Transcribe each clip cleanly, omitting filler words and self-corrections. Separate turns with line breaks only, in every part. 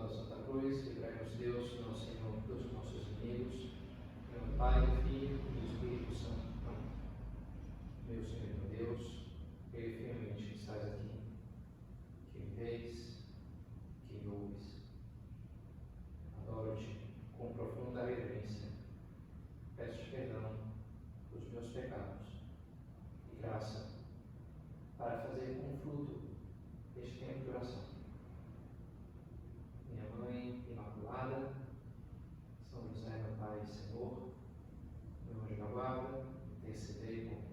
da Santa Cruz, livrai-nos Deus, nosso Senhor, dos nossos inimigos, em nome do Pai, do Filho e do Espírito Santo. Amém. Meu Senhor e meu Deus, creio firmemente que estás aqui, que me vês, que me ouves. Adoro-te com profunda reverência. Peço-te perdão dos meus pecados e graça para fazer com fruto este tempo de oração. Minha Mãe Imaculada, São José, meu Pai e Senhor, meu anjo da guarda, intercedei por mim.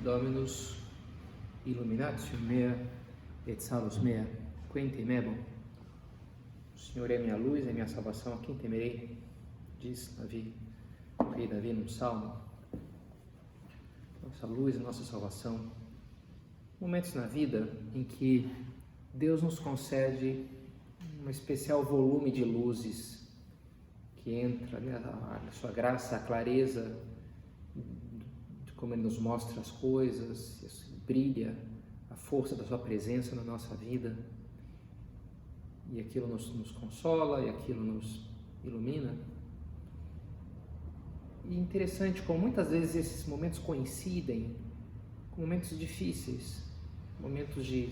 Dominus illuminatio mea et salus mea, quem temebo? O Senhor é minha luz, é minha salvação, a quem temerei? Diz Davi, o rei Davi num salmo. Nossa luz e nossa salvação. Momentos na vida em que Deus nos concede um especial volume de luzes que entra, né, a sua graça, a clareza, como Ele nos mostra as coisas, brilha a força da sua presença na nossa vida, e aquilo nos consola, e aquilo nos ilumina. E interessante como muitas vezes esses momentos coincidem com momentos difíceis, momentos de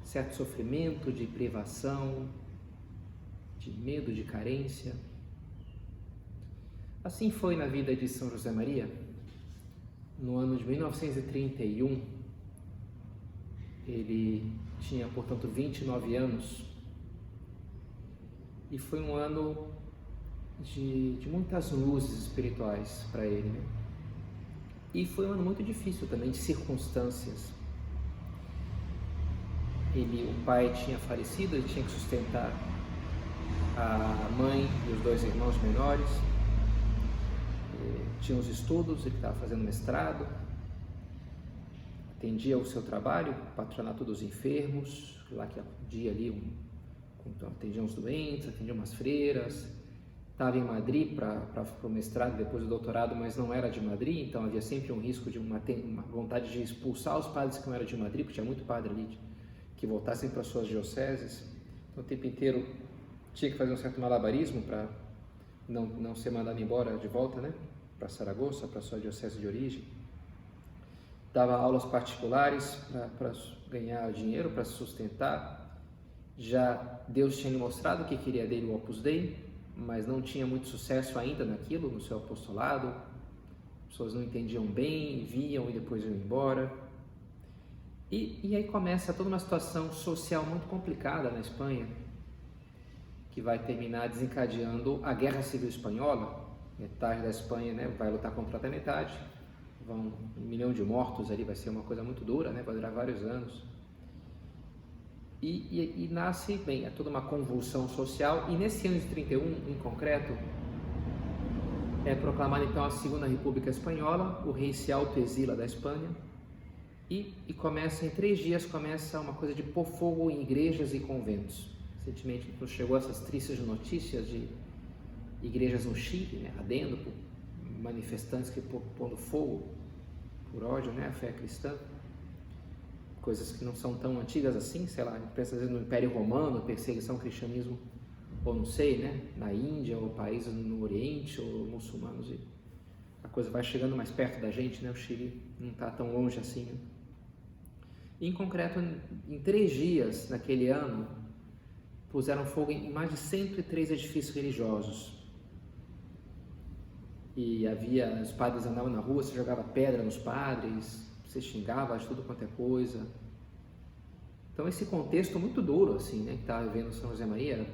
certo sofrimento, de privação, de medo, de carência. Assim foi na vida de São José Maria. No ano de 1931, ele tinha, portanto, 29 anos, e foi um ano de muitas luzes espirituais para ele, né? E foi um ano muito difícil também, de circunstâncias. O pai tinha falecido, ele tinha que sustentar a mãe e os dois irmãos menores. Tinha os estudos, ele estava fazendo mestrado, atendia o seu trabalho, patronato dos enfermos, lá que atendia ali, atendia uns doentes, atendia umas freiras. Estava em Madrid para o mestrado, depois do doutorado, mas não era de Madrid, então havia sempre um risco de uma vontade de expulsar os padres que não eram de Madrid, porque tinha muito padre ali que voltassem para suas dioceses. Então o tempo inteiro tinha que fazer um certo malabarismo para não ser mandado embora de volta, né? Para Saragoça, para sua diocese de origem. Dava aulas particulares para ganhar dinheiro, para se sustentar. Já Deus tinha lhe mostrado o que queria dele, o Opus Dei, mas não tinha muito sucesso ainda naquilo, no seu apostolado. As pessoas não entendiam bem, viam e depois iam embora. E aí começa toda uma situação social muito complicada na Espanha, que vai terminar desencadeando a Guerra Civil Espanhola. Metade da Espanha, né, vai lutar contra a outra metade, 1 milhão de mortos ali, vai ser uma coisa muito dura, né, vai durar vários anos. E nasce, bem, é toda uma convulsão social, e nesse ano de 31, em concreto, é proclamada então a Segunda República Espanhola, o rei se autoexila da Espanha, e começa, em 3 dias, começa uma coisa de pôr fogo em igrejas e conventos. Recentemente nos chegou essas tristes notícias de igrejas no Chile, né, ardendo por manifestantes que pondo fogo por ódio, né, a fé cristã. Coisas que não são tão antigas assim, sei lá, a gente pensa às vezes no Império Romano, perseguição ao cristianismo, ou não sei, né, na Índia, ou países no Oriente, ou muçulmanos, e a coisa vai chegando mais perto da gente, né, o Chile não está tão longe assim, né? Em concreto, em 3 dias naquele ano, puseram fogo em mais de 103 edifícios religiosos. E os padres andavam na rua, você jogava pedra nos padres, você xingava de tudo quanto é coisa. Então esse contexto muito duro, assim, né, que estava vivendo São José Maria,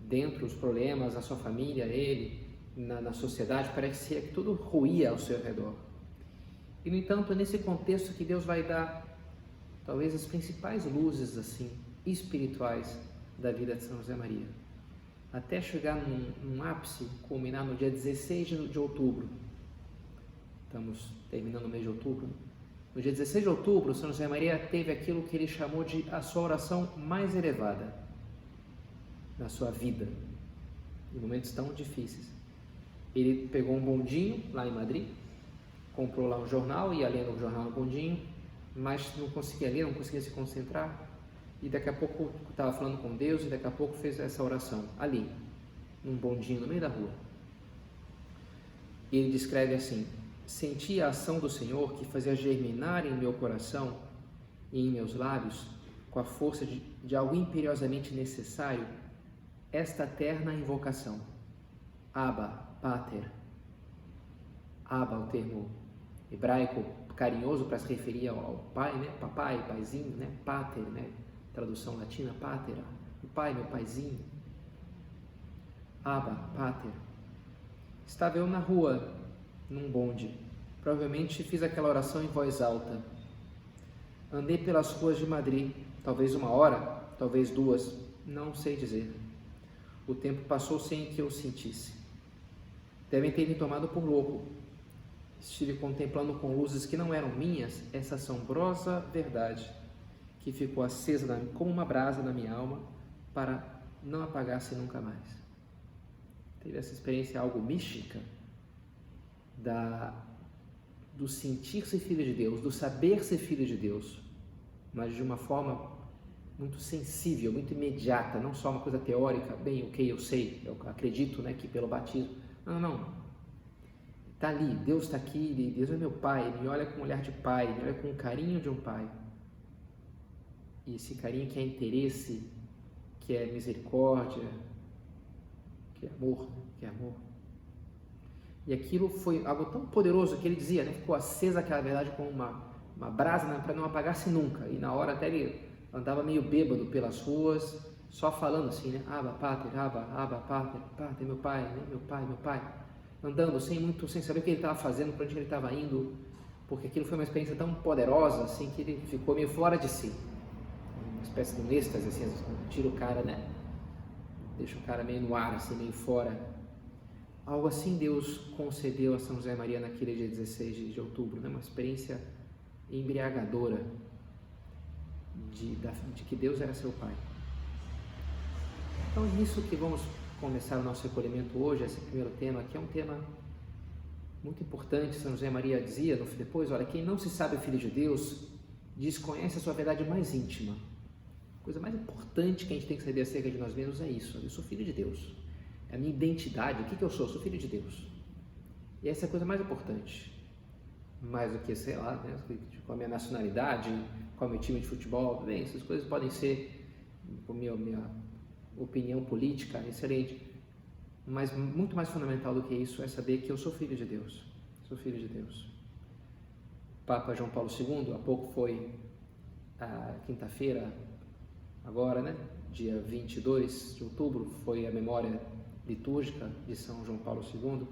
dentro dos problemas, a sua família, ele, na sociedade, parecia que tudo ruía ao seu redor. E no entanto, é nesse contexto que Deus vai dar, talvez, as principais luzes, assim, espirituais da vida de São José Maria, até chegar num ápice, culminar no dia 16 de outubro. Estamos terminando o mês de outubro. No dia 16 de outubro, São José Maria teve aquilo que ele chamou de a sua oração mais elevada. na sua vida, em momentos tão difíceis. Ele pegou um bondinho lá em Madrid, comprou lá um jornal, ia lendo o jornal no bondinho, mas não conseguia ler, não conseguia se concentrar, e daqui a pouco estava falando com Deus, e daqui a pouco fez essa oração, ali, num bondinho no meio da rua. Ele descreve assim: senti a ação do Senhor que fazia germinar em meu coração e em meus lábios, com a força de algo imperiosamente necessário, esta terna invocação: Abba, Pater. Abba, o termo hebraico carinhoso para se referir ao pai, né? Papai, paizinho, né? Pater, né? Tradução latina, Pater, o pai, meu paizinho. Abba, Pater. Estava eu na rua, num bonde. Provavelmente fiz aquela oração em voz alta. Andei pelas ruas de Madrid, talvez 1 hora, talvez 2, não sei dizer. O tempo passou sem que eu sentisse. Devem ter me tomado por louco. Estive contemplando com luzes que não eram minhas essa assombrosa verdade que ficou acesa como uma brasa na minha alma para não apagar-se nunca mais. Teve essa experiência algo mística do sentir-se filho de Deus, do saber ser filho de Deus, mas de uma forma muito sensível, muito imediata, não só uma coisa teórica, bem, ok, eu sei, eu acredito, né, que pelo batismo. Não. Está ali, Deus está aqui, Deus é meu pai, Ele me olha com um olhar de pai, me olha com o carinho de um pai. E esse carinho que é interesse, que é misericórdia, que é amor. E aquilo foi algo tão poderoso que ele dizia, né? Ficou acesa aquela verdade como uma brasa, né? Para não apagar-se nunca. E na hora até ele andava meio bêbado pelas ruas, só falando assim, né? Abba, Pater, Pater, meu pai, né? Meu pai. Andando sem saber o que ele estava fazendo, para onde ele estava indo, porque aquilo foi uma experiência tão poderosa, assim, que ele ficou meio fora de si. Uma espécie de um êxtase, assim, tira o cara, né? Deixa o cara meio no ar, assim, meio fora. Algo assim Deus concedeu a São José Maria naquele dia 16 de outubro, né? Uma experiência embriagadora de que Deus era seu pai. Então é nisso que vamos começar o nosso recolhimento hoje. Esse primeiro tema aqui é um tema muito importante. São José Maria dizia depois, olha, quem não se sabe filho de Deus desconhece a sua verdade mais íntima. A coisa mais importante que a gente tem que saber acerca de nós mesmos é isso: eu sou filho de Deus, é a minha identidade. O que eu sou? Eu sou filho de Deus. E essa é a coisa mais importante, mais do que, sei lá, né, com a minha nacionalidade, com o meu time de futebol. Bem, essas coisas podem ser, por minha opinião política, excelente, mas muito mais fundamental do que isso é saber que eu sou filho de Deus. Sou filho de Deus. Papa João Paulo II, há pouco foi a quinta-feira, agora, né, dia 22 de outubro, foi a memória litúrgica de São João Paulo II.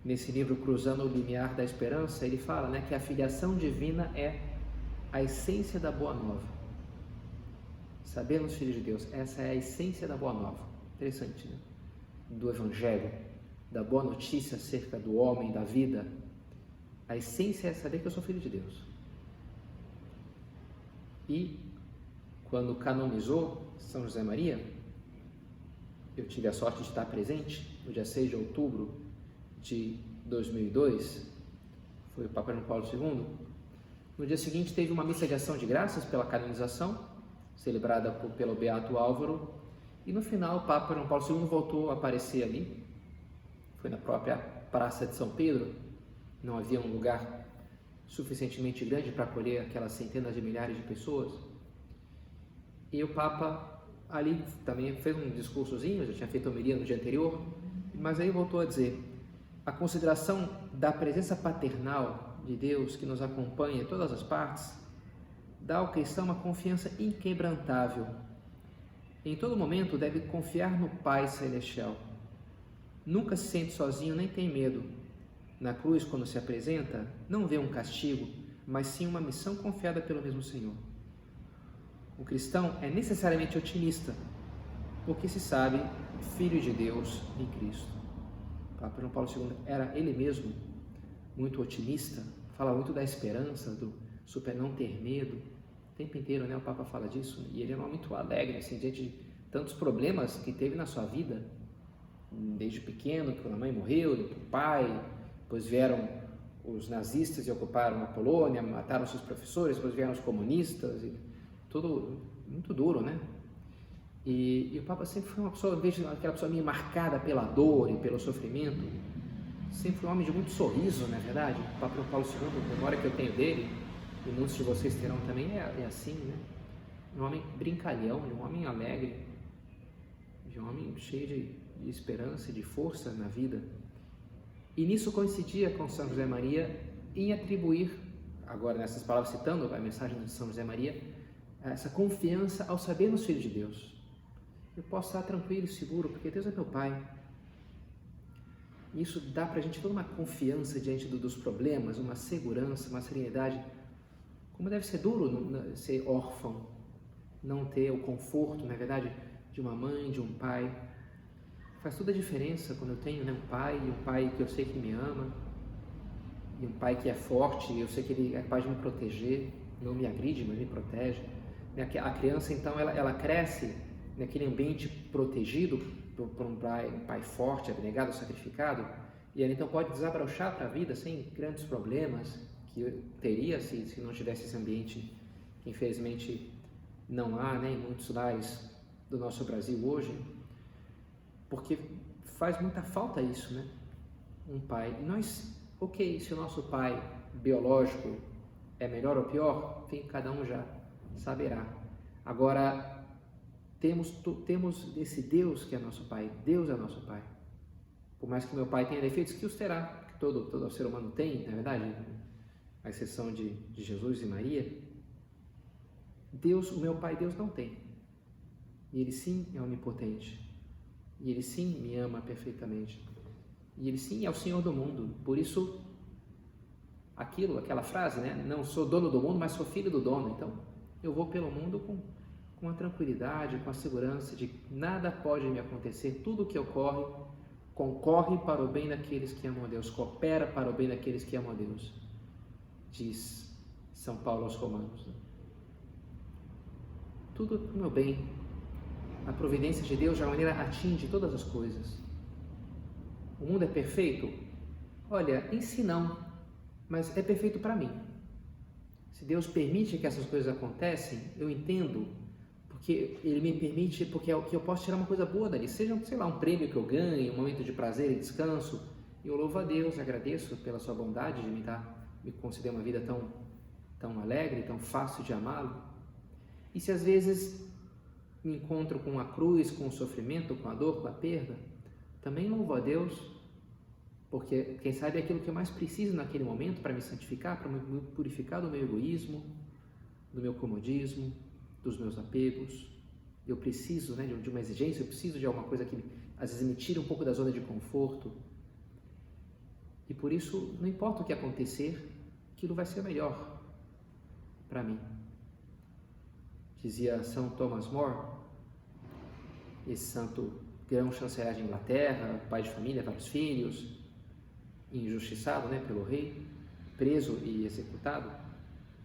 Nesse livro Cruzando o Limiar da Esperança, ele fala, né, que a filiação divina é a essência da Boa Nova. Sabermos filhos de Deus, essa é a essência da Boa Nova. Interessante, né? Do Evangelho, da boa notícia acerca do homem, da vida. A essência é saber que eu sou filho de Deus. E quando canonizou São José Maria, eu tive a sorte de estar presente no dia 6 de outubro de 2002, foi o Papa João Paulo II. No dia seguinte teve uma missa de ação de graças pela canonização, celebrada pelo Beato Álvaro, e no final o Papa João Paulo II voltou a aparecer ali. Foi na própria Praça de São Pedro, não havia um lugar suficientemente grande para acolher aquelas centenas de milhares de pessoas, e o Papa ali também fez um discursozinho, já tinha feito a homilia no dia anterior, mas aí voltou a dizer: a consideração da presença paternal de Deus que nos acompanha em todas as partes dá ao cristão uma confiança inquebrantável. Em todo momento deve confiar no Pai Celestial. Nunca se sente sozinho nem tem medo. Na cruz, quando se apresenta, não vê um castigo, mas sim uma missão confiada pelo mesmo Senhor. O cristão é necessariamente otimista, porque se sabe filho de Deus em Cristo. O Papa João Paulo II era ele mesmo muito otimista, fala muito da esperança, do não ter medo. O tempo inteiro, né, o Papa fala disso, e ele é muito alegre, assim, diante tantos problemas que teve na sua vida, desde pequeno, quando a mãe morreu, depois o pai, depois vieram os nazistas e ocuparam a Polônia, mataram seus professores, depois vieram os comunistas, e tudo muito duro, né? E o Papa sempre foi uma pessoa, em vez de aquela pessoa meio marcada pela dor e pelo sofrimento, sempre foi um homem de muito sorriso, não é verdade? O Papa Paulo II, a memória que eu tenho dele, e muitos de vocês terão também, é assim, né? Um homem brincalhão, um homem alegre, de um homem cheio de esperança e de força na vida. E nisso coincidia com São José Maria em atribuir, agora nessas palavras citando a mensagem de São José Maria, essa confiança ao saber nos filhos de Deus. Eu posso estar tranquilo e seguro, porque Deus é meu Pai. Isso dá para a gente toda uma confiança diante dos problemas, uma segurança, uma serenidade. Como deve ser duro ser órfão, não ter o conforto, na verdade, de uma mãe, de um pai. Faz toda a diferença quando eu tenho, né, um pai que eu sei que me ama, e um pai que é forte, eu sei que ele é capaz de me proteger, não me agride, mas me protege. A criança, então, ela cresce naquele ambiente protegido por um pai forte, abnegado, sacrificado, e ela então pode desabrochar para a vida sem grandes problemas que eu teria se não tivesse esse ambiente que infelizmente não há, né, em muitos lares do nosso Brasil hoje, porque faz muita falta isso, né? Um pai. E nós, ok, se o nosso pai biológico é melhor ou pior, enfim, cada um já saberá. Agora, temos esse Deus que é nosso Pai. Deus é nosso Pai. Por mais que meu pai tenha defeitos, que os terá, que todo ser humano tem, na verdade, à exceção de Jesus e Maria, Deus, o meu Pai, Deus não tem. E Ele sim é onipotente. E Ele sim me ama perfeitamente. E Ele sim é o Senhor do mundo. Por isso, aquela frase, né? Não sou dono do mundo, mas sou filho do dono. Então, eu vou pelo mundo com a tranquilidade, com a segurança de que nada pode me acontecer. Tudo o que ocorre, concorre para o bem daqueles que amam a Deus. Coopera para o bem daqueles que amam a Deus. Diz São Paulo aos Romanos. Tudo para o meu bem. A providência de Deus de alguma maneira atinge todas as coisas. O mundo é perfeito? Olha, em si não, mas é perfeito para mim. Se Deus permite que essas coisas aconteçam, eu entendo, porque Ele me permite, porque é que eu posso tirar uma coisa boa dali, seja, sei lá, um prêmio que eu ganhe, um momento de prazer e descanso. Eu louvo a Deus, agradeço pela sua bondade de me conceder uma vida tão alegre, tão fácil de amá-lo. E se às vezes me encontro com a cruz, com o sofrimento, com a dor, com a perda, também louvo a Deus, porque quem sabe é aquilo que eu mais preciso naquele momento para me santificar, para me purificar do meu egoísmo, do meu comodismo, dos meus apegos. Eu preciso, né, de uma exigência, eu preciso de alguma coisa que às vezes me tire um pouco da zona de conforto. E por isso, não importa o que acontecer, aquilo vai ser melhor para mim. Dizia São Thomas More, esse santo grão-chanceler de Inglaterra, pai de família, vários filhos, injustiçado, né, pelo rei, preso e executado,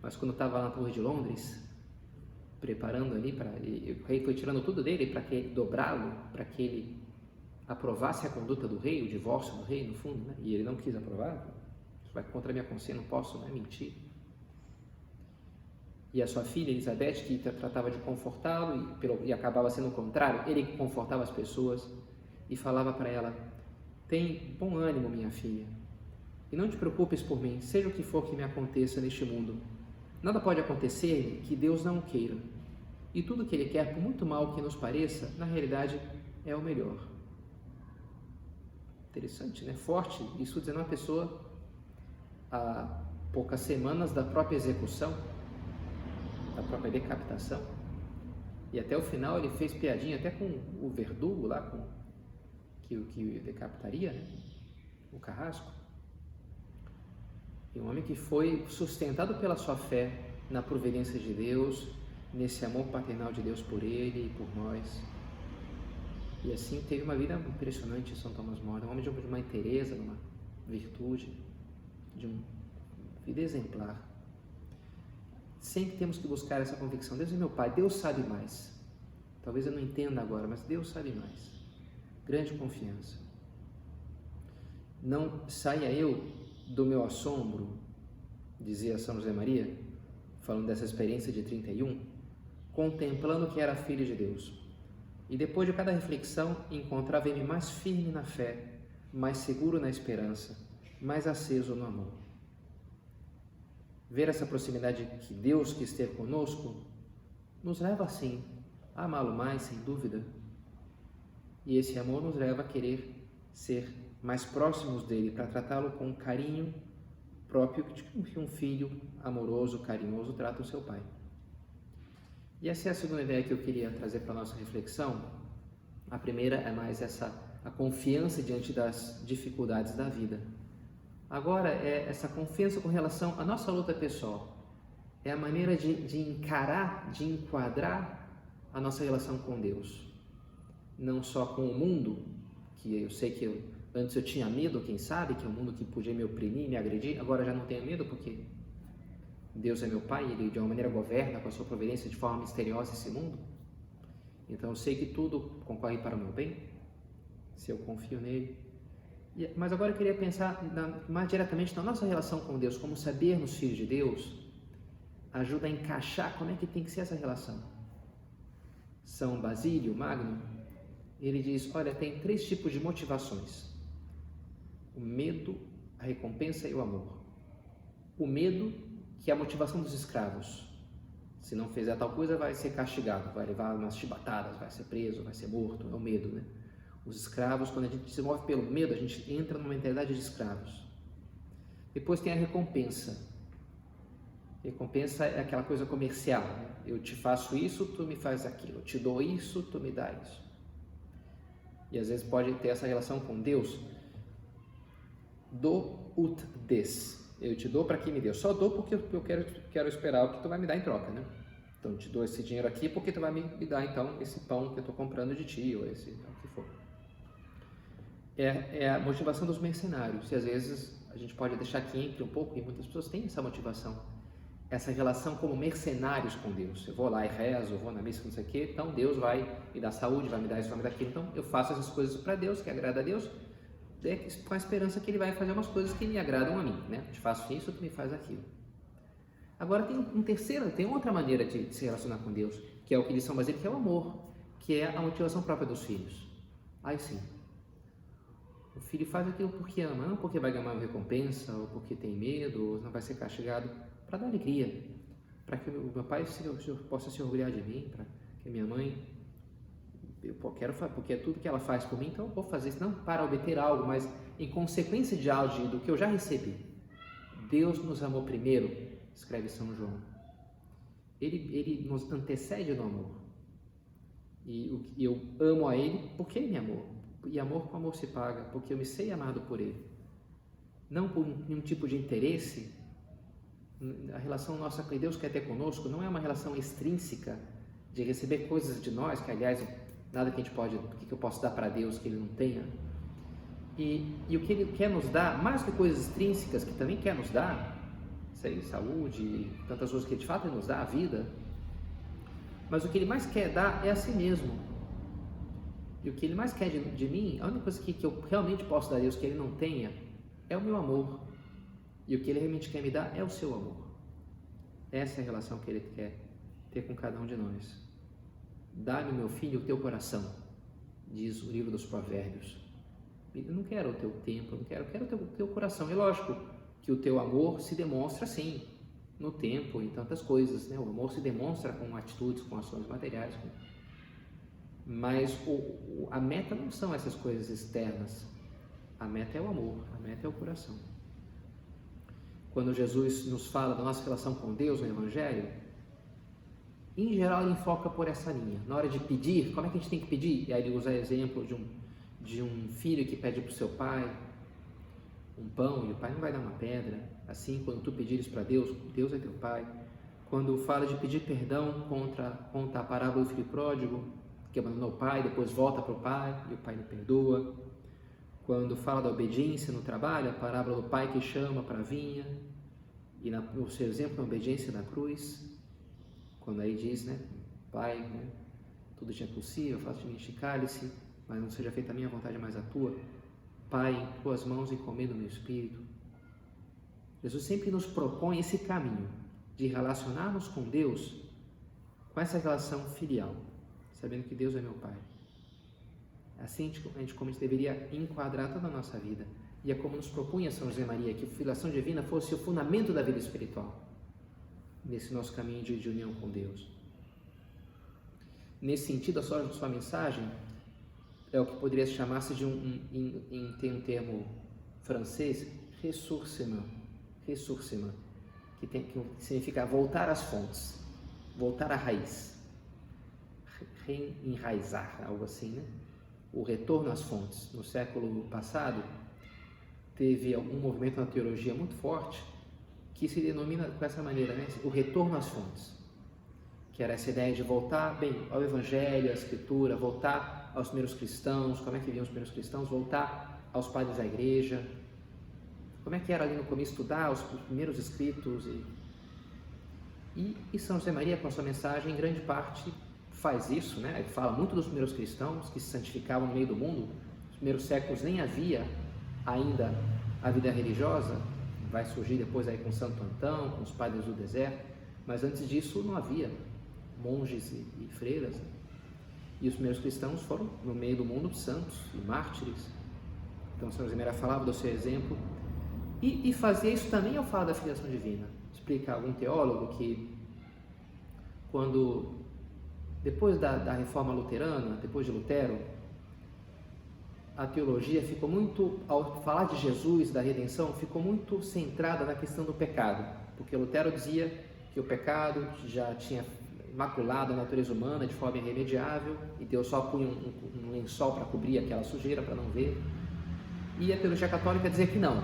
mas quando estava lá na Torre de Londres, preparando ali, o rei foi tirando tudo dele para dobrá-lo, para que ele aprovasse a conduta do rei, o divórcio do rei, no fundo, né? E ele não quis aprovar. Isso vai contra a minha consciência, não posso, né, mentir. E a sua filha Elizabeth, que tratava de confortá-lo e acabava sendo o contrário, ele que confortava as pessoas e falava para ela: tem bom ânimo, minha filha, e não te preocupes por mim, seja o que for que me aconteça neste mundo. Nada pode acontecer que Deus não queira. E tudo que Ele quer, por muito mal que nos pareça, na realidade é o melhor. Interessante, né? Forte, isso dizendo uma pessoa há poucas semanas da própria execução, da própria decapitação, e até o final ele fez piadinha até com o verdugo lá, que decapitaria, né? O carrasco. E um homem que foi sustentado pela sua fé na providência de Deus, nesse amor paternal de Deus por ele e por nós. E assim teve uma vida impressionante São Thomas More, um homem de uma inteireza, de uma virtude, de uma vida exemplar. Sempre temos que buscar essa convicção. Deus é meu Pai, Deus sabe mais. Talvez eu não entenda agora, mas Deus sabe mais. Grande confiança. Não saia eu do meu assombro, dizia São José Maria, falando dessa experiência de 31, contemplando que era filho de Deus. E depois de cada reflexão, encontrava-me mais firme na fé, mais seguro na esperança, mais aceso no amor. Ver essa proximidade que Deus quis ter conosco nos leva, sim, a amá-lo mais, sem dúvida. E esse amor nos leva a querer ser mais próximos dele, para tratá-lo com o carinho próprio que um filho amoroso, carinhoso trata o seu pai. E essa é a segunda ideia que eu queria trazer para a nossa reflexão. A primeira é mais a confiança diante das dificuldades da vida. Agora é essa confiança com relação à nossa luta pessoal. É a maneira de encarar, de enquadrar a nossa relação com Deus. Não só com o mundo, que eu sei que antes eu tinha medo, quem sabe, que é um mundo que podia me oprimir, me agredir, agora já não tenho medo porque Deus é meu Pai, Ele de uma maneira governa com a sua providência de forma misteriosa esse mundo. Então eu sei que tudo concorre para o meu bem, se eu confio nele. Mas agora eu queria pensar mais diretamente na nossa relação com Deus, como sabermos filhos de Deus ajuda a encaixar como é que tem que ser essa relação. São Basílio Magno, ele diz, olha, tem 3 tipos de motivações: o medo, a recompensa e o amor. O medo, que é a motivação dos escravos. Se não fizer tal coisa, vai ser castigado, vai levar umas chibatadas, vai ser preso, vai ser morto. É o medo, né? Os escravos, quando a gente se move pelo medo, a gente entra numa mentalidade de escravos. Depois tem a recompensa. Recompensa é aquela coisa comercial, né? Eu te faço isso, tu me faz aquilo. Eu te dou isso, tu me dá isso. E às vezes pode ter essa relação com Deus. Do ut des. Eu te dou para que me dê. Eu só dou porque eu quero esperar o que tu vai me dar em troca, né? Então eu te dou esse dinheiro aqui porque tu vai me dar então esse pão que eu estou comprando de ti, ou esse, o que for. É a motivação dos mercenários. E às vezes a gente pode deixar que entre um pouco, e muitas pessoas têm essa motivação. Essa relação como mercenários com Deus. Eu vou lá e rezo, eu vou na missa, não sei o quê, então Deus vai me dar saúde, vai me dar isso, vai me dar aquilo. Então eu faço essas coisas para Deus, que agrada a Deus, com a esperança que Ele vai fazer umas coisas que me agradam a mim, né? Eu te faço isso, tu me faz aquilo. Agora tem outra maneira de se relacionar com Deus, que é o que diz São Basílio, que é o amor, que é a motivação própria dos filhos. Aí sim, o filho faz aquilo porque ama, não porque vai ganhar uma recompensa, ou porque tem medo, ou não vai ser castigado, para dar alegria, para que o meu pai possa se orgulhar de mim, para que a minha mãe, eu quero fazer, porque é tudo que ela faz por mim, então eu vou fazer isso, não para obter algo, mas em consequência de algo do que eu já recebi. Deus nos amou primeiro, escreve São João. Ele nos antecede no amor. E eu amo a Ele porque Ele me amou. E amor com amor se paga, porque eu me sei amado por Ele. Não por nenhum tipo de interesse. A relação nossa que Deus quer ter conosco não é uma relação extrínseca de receber coisas de nós, que aliás, nada que a gente pode, o que eu posso dar para Deus que Ele não tenha. E o que Ele quer nos dar, mais que coisas extrínsecas que também quer nos dar, sei, saúde, tantas coisas que de fato Ele nos dá, a vida, mas o que Ele mais quer dar é a si mesmo. E o que Ele mais quer de mim, a única coisa que eu realmente posso dar a Deus que Ele não tenha, é o meu amor. E o que Ele realmente quer me dar é o seu amor. Essa é a relação que Ele quer ter com cada um de nós. Dá-me, meu filho, o teu coração, diz o livro dos Provérbios. Eu não quero o teu tempo, eu quero o teu coração. É lógico que o teu amor se demonstra sim, no tempo, em tantas coisas, né? O amor se demonstra com atitudes, com ações materiais. Mas a meta não são essas coisas externas. A meta é o amor, a meta é o coração. Quando Jesus nos fala da nossa relação com Deus no Evangelho, em geral ele enfoca por essa linha. Na hora de pedir, como é que a gente tem que pedir? E aí ele usa exemplo de um filho que pede para o seu pai um pão, e o pai não vai dar uma pedra. Assim, quando tu pedires para Deus, Deus é teu pai. Quando fala de pedir perdão, conta a parábola do filho pródigo, que abandonou o pai, depois volta para o pai, e o pai lhe perdoa. Quando fala da obediência no trabalho, a parábola do pai que chama para a vinha, e o seu exemplo na obediência da cruz, quando aí diz, né, pai, né, tudo te é possível, faça de mim este cálice, mas não seja feita a minha vontade, mas a tua. Pai, em tuas mãos encomendo o meu espírito. Jesus sempre nos propõe esse caminho de relacionarmos com Deus com essa relação filial, sabendo que Deus é meu Pai. Assim a gente deveria enquadrar toda a nossa vida. E é como nos propunha São José Maria, que a filiação divina fosse o fundamento da vida espiritual, nesse nosso caminho de união com Deus. Nesse sentido, a sua mensagem é o que poderia chamar-se de tem um termo francês, ressourcement, que significa voltar às fontes, voltar à raiz, enraizar, algo assim, né? O retorno às fontes. No século passado, teve um movimento na teologia muito forte que se denomina com essa maneira, né? O retorno às fontes, que era essa ideia de voltar ao Evangelho, à Escritura, voltar aos primeiros cristãos, como é que viviam os primeiros cristãos, voltar aos padres da igreja, como é que era ali no começo estudar os primeiros escritos. E São José Maria, com a sua mensagem, em grande parte faz isso, né? Ele fala muito dos primeiros cristãos que se santificavam no meio do mundo. Nos primeiros séculos nem havia ainda a vida religiosa, vai surgir depois aí com Santo Antão, com os padres do deserto, mas antes disso não havia monges e freiras, né? E os primeiros cristãos foram no meio do mundo santos e mártires. Então São José Maria falava do seu exemplo e fazia isso também ao falar da filiação divina. Explica algum teólogo que depois da reforma luterana, depois de Lutero, a teologia ficou muito, ao falar de Jesus, da redenção, ficou muito centrada na questão do pecado, porque Lutero dizia que o pecado já tinha maculado a natureza humana de forma irremediável e Deus só punha um lençol para cobrir aquela sujeira, para não ver. E a teologia católica dizia que não,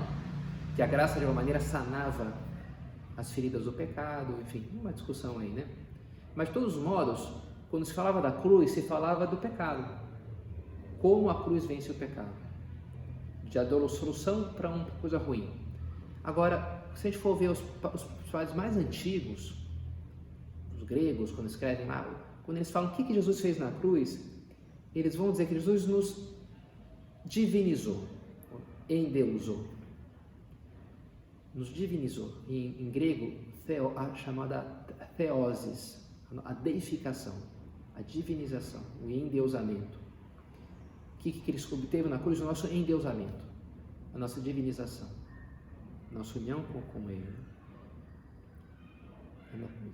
que a graça de uma maneira sanava as feridas do pecado, enfim, uma discussão aí, né? Mas de todos os modos, quando se falava da cruz, se falava do pecado. Como a cruz vence o pecado, já deu solução para uma coisa ruim. Agora, se a gente for ver os padres mais antigos, os gregos, quando escrevem lá, quando eles falam o que Jesus fez na cruz, eles vão dizer que Jesus nos divinizou, endeusou, nos divinizou. Em grego, a chamada theosis, a deificação, a divinização, o endeusamento. O que Cristo obteve na cruz? O nosso endeusamento, a nossa divinização, a nossa união com Ele.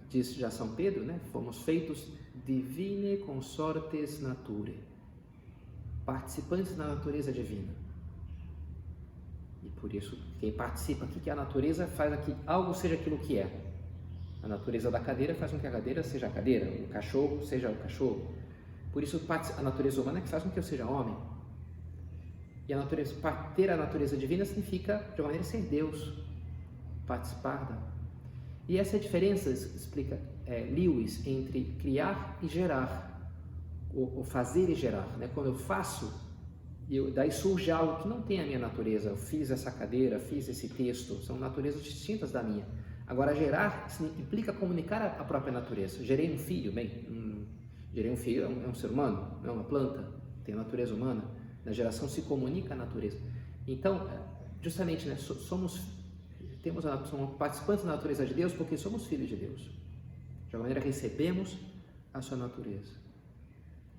Diz já São Pedro, né? Fomos feitos divine consortes nature, participantes da natureza divina. E por isso, quem participa aqui, que a natureza faz aqui algo seja aquilo que é. A natureza da cadeira faz com que a cadeira seja a cadeira, o cachorro seja o cachorro. Por isso, a natureza humana é que faz com que eu seja homem. E ter a natureza divina significa, de uma maneira, ser Deus, participar da. E essa é a diferença, explica Lewis, entre criar e gerar, ou fazer e gerar, né? Quando eu faço, daí surge algo que não tem a minha natureza. Eu fiz essa cadeira, fiz esse texto, são naturezas distintas da minha. Agora, gerar implica comunicar a própria natureza. Gerei um filho, gerei um filho, é um ser humano, não é uma planta, tem a natureza humana. Na geração se comunica a natureza. Então, justamente, né, somos participantes da natureza de Deus porque somos filhos de Deus. De alguma maneira recebemos a sua natureza.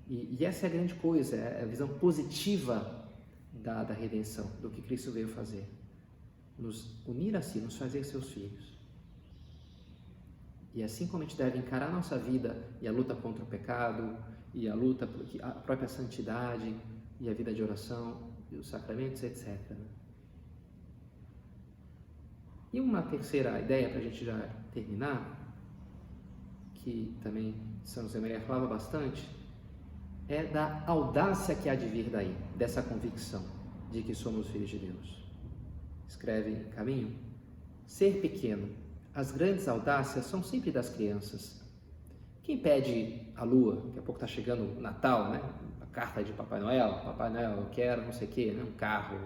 E essa é a grande coisa, é a visão positiva da redenção, do que Cristo veio fazer. Nos unir a si, nos fazer seus filhos. E assim como a gente deve encarar a nossa vida e a luta contra o pecado, e a luta por a própria santidade, e a vida de oração, e os sacramentos, etc. E uma terceira ideia, para a gente já terminar, que também São José Maria falava bastante, é da audácia que há de vir daí, dessa convicção de que somos filhos de Deus. Escreve em Caminho: ser pequeno, as grandes audácias são sempre das crianças. Quem pede a lua, daqui a pouco está chegando o Natal, né? A carta de Papai Noel, eu quero não sei o quê, né? Um carro,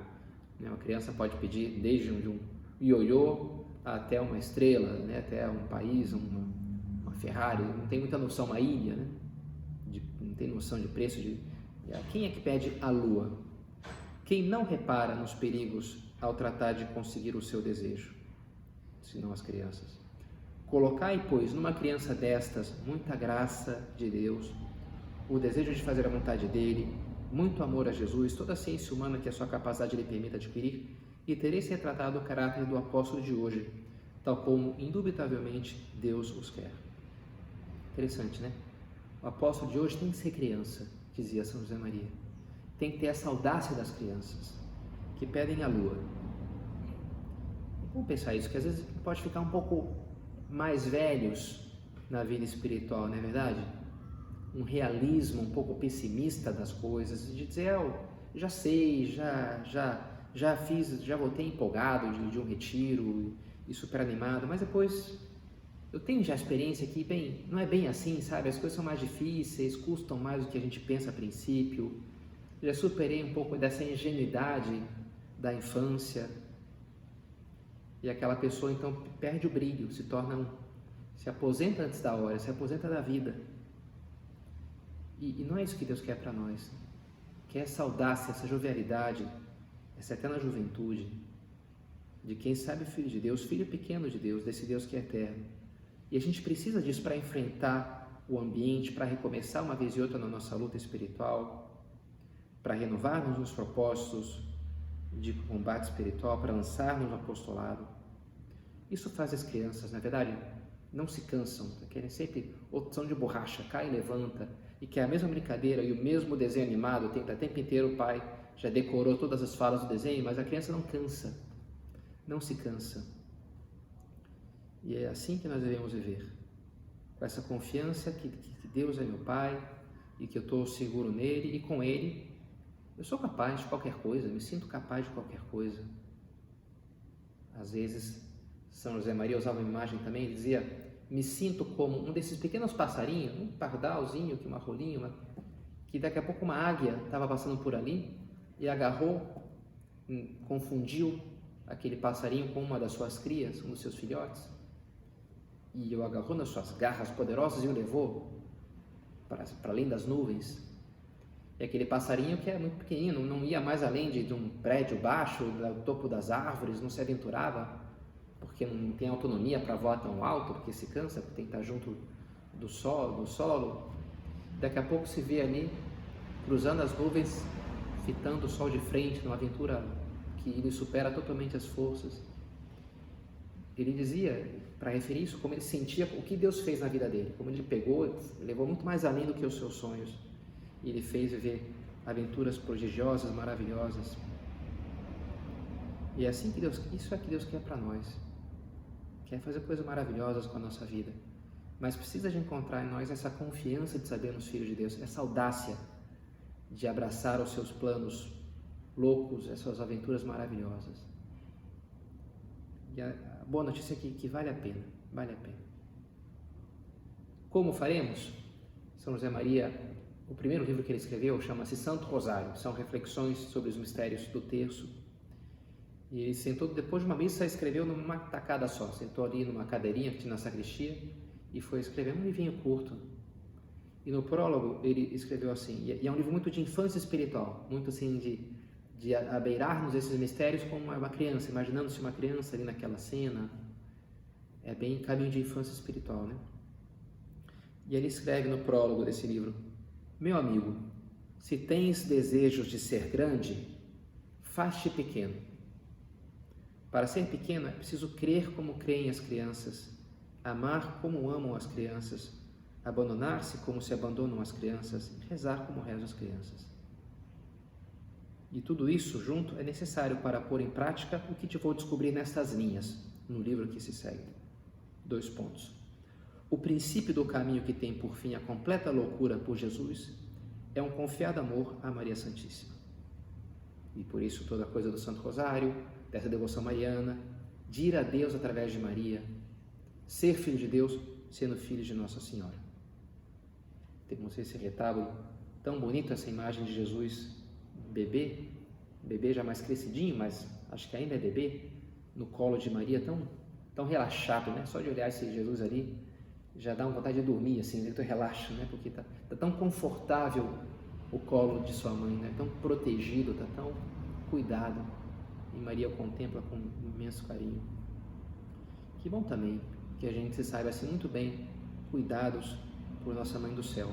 né? Uma criança pode pedir desde um ioiô até uma estrela, né? Até um país, uma Ferrari, não tem muita noção, uma ilha, né? não tem noção de preço. Quem é que pede a lua? Quem não repara nos perigos ao tratar de conseguir o seu desejo, senão as crianças? Colocai, pois, numa criança destas muita graça de Deus, o desejo de fazer a vontade dele, muito amor a Jesus, toda a ciência humana que a sua capacidade lhe permita adquirir, e tereis retratado o caráter do apóstolo de hoje, tal como, indubitavelmente, Deus os quer. Interessante, né? O apóstolo de hoje tem que ser criança, dizia São José Maria. Tem que ter essa audácia das crianças, que pedem a lua. Vamos pensar isso, que às vezes pode ficar um pouco mais velhos na vida espiritual, não é verdade? Um realismo um pouco pessimista das coisas, de dizer, já sei, já fiz, já voltei empolgado de um retiro e super animado, mas depois eu tenho já experiência que, não é bem assim, sabe? As coisas são mais difíceis, custam mais do que a gente pensa a princípio. Já superei um pouco dessa ingenuidade da infância. E aquela pessoa então perde o brilho, se aposenta antes da hora, se aposenta da vida. E não é isso que Deus quer para nós. Quer essa audácia, essa jovialidade, essa eterna juventude de quem sabe filho de Deus, filho pequeno de Deus, desse Deus que é eterno. E a gente precisa disso para enfrentar o ambiente, para recomeçar uma vez e outra na nossa luta espiritual, para renovarmos os propósitos de combate espiritual, para lançarmos no apostolado. Isso faz as crianças, na verdade, não se cansam, querem sempre opção de borracha, cai e levanta, e que é a mesma brincadeira e o mesmo desenho animado, tenta o tempo inteiro, o pai já decorou todas as falas do desenho, mas a criança não cansa, não se cansa. E é assim que nós devemos viver, com essa confiança que Deus é meu Pai e que eu estou seguro nele, e com ele eu sou capaz de qualquer coisa, me sinto capaz de qualquer coisa. Às vezes São José Maria usava uma imagem também, ele dizia, me sinto como um desses pequenos passarinhos, um pardalzinho, uma rolinha, que daqui a pouco uma águia estava passando por ali e agarrou, confundiu aquele passarinho com uma das suas crias, um dos seus filhotes, e o agarrou nas suas garras poderosas e o levou para além das nuvens. E aquele passarinho, que é muito pequenino, não ia mais além de um prédio baixo, do topo das árvores, não se aventurava, porque não tem autonomia para voar tão alto, porque se cansa, porque tem que estar junto do solo. Daqui a pouco se vê ali, cruzando as nuvens, fitando o sol de frente, numa aventura que lhe supera totalmente as forças. Ele dizia, para referir isso, como ele sentia, o que Deus fez na vida dele, como ele pegou, levou muito mais além do que os seus sonhos, e ele fez viver aventuras prodigiosas, maravilhosas. E é assim que isso é que Deus quer para nós. Quer fazer coisas maravilhosas com a nossa vida, mas precisa de encontrar em nós essa confiança de sabermos filhos de Deus, essa audácia de abraçar os seus planos loucos, essas aventuras maravilhosas. E a boa notícia é que vale a pena, vale a pena. Como faremos? São José Maria, o primeiro livro que ele escreveu chama-se Santo Rosário, são reflexões sobre os mistérios do terço. E ele sentou, depois de uma missa, escreveu numa tacada só, sentou ali numa cadeirinha que tinha na sacristia e foi escrever um livrinho curto. E no prólogo ele escreveu assim, e é um livro muito de infância espiritual, muito assim de abeirar-nos esses mistérios como uma criança, imaginando-se uma criança ali naquela cena. É bem caminho de infância espiritual, né? E ele escreve no prólogo desse livro, meu amigo, se tens desejos de ser grande, faz-te pequeno. Para ser pequeno é preciso crer como creem as crianças, amar como amam as crianças, abandonar-se como se abandonam as crianças, rezar como rezam as crianças. E tudo isso junto é necessário para pôr em prática o que te vou descobrir nestas linhas, no livro que se segue. 2 pontos. O princípio do caminho que tem por fim a completa loucura por Jesus é um confiado amor à Maria Santíssima. E por isso toda coisa do Santo Rosário, dessa devoção mariana, de ir a Deus através de Maria, ser filho de Deus, sendo filho de Nossa Senhora. Temos esse retábulo tão bonito, essa imagem de Jesus bebê já mais crescidinho, mas acho que ainda é bebê, no colo de Maria, tão relaxado, né? Só de olhar esse Jesus ali, já dá uma vontade de dormir, assim, né? Tu relaxa, né? Porque tá tão confortável o colo de sua mãe, né? Tão protegido, tá tão cuidado. E Maria o contempla com imenso carinho. Que bom também que a gente se saiba assim muito bem cuidados por nossa Mãe do Céu.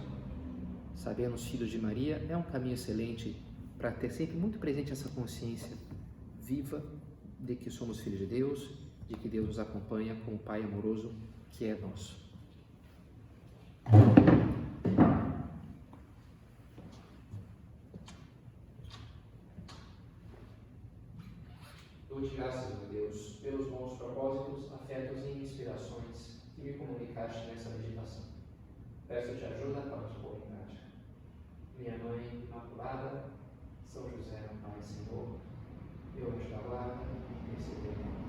Sabermos filhos de Maria é um caminho excelente para ter sempre muito presente essa consciência viva de que somos filhos de Deus, de que Deus nos acompanha como Pai amoroso que é nosso. Dou-te graças, meu Deus, pelos bons propósitos, afetos e inspirações que me comunicaste nessa meditação. Peço-te ajuda para os pôr em prática. Minha Mãe Imaculada, São José, meu Pai e Senhor, meu anjo da guarda, intercedei por nós.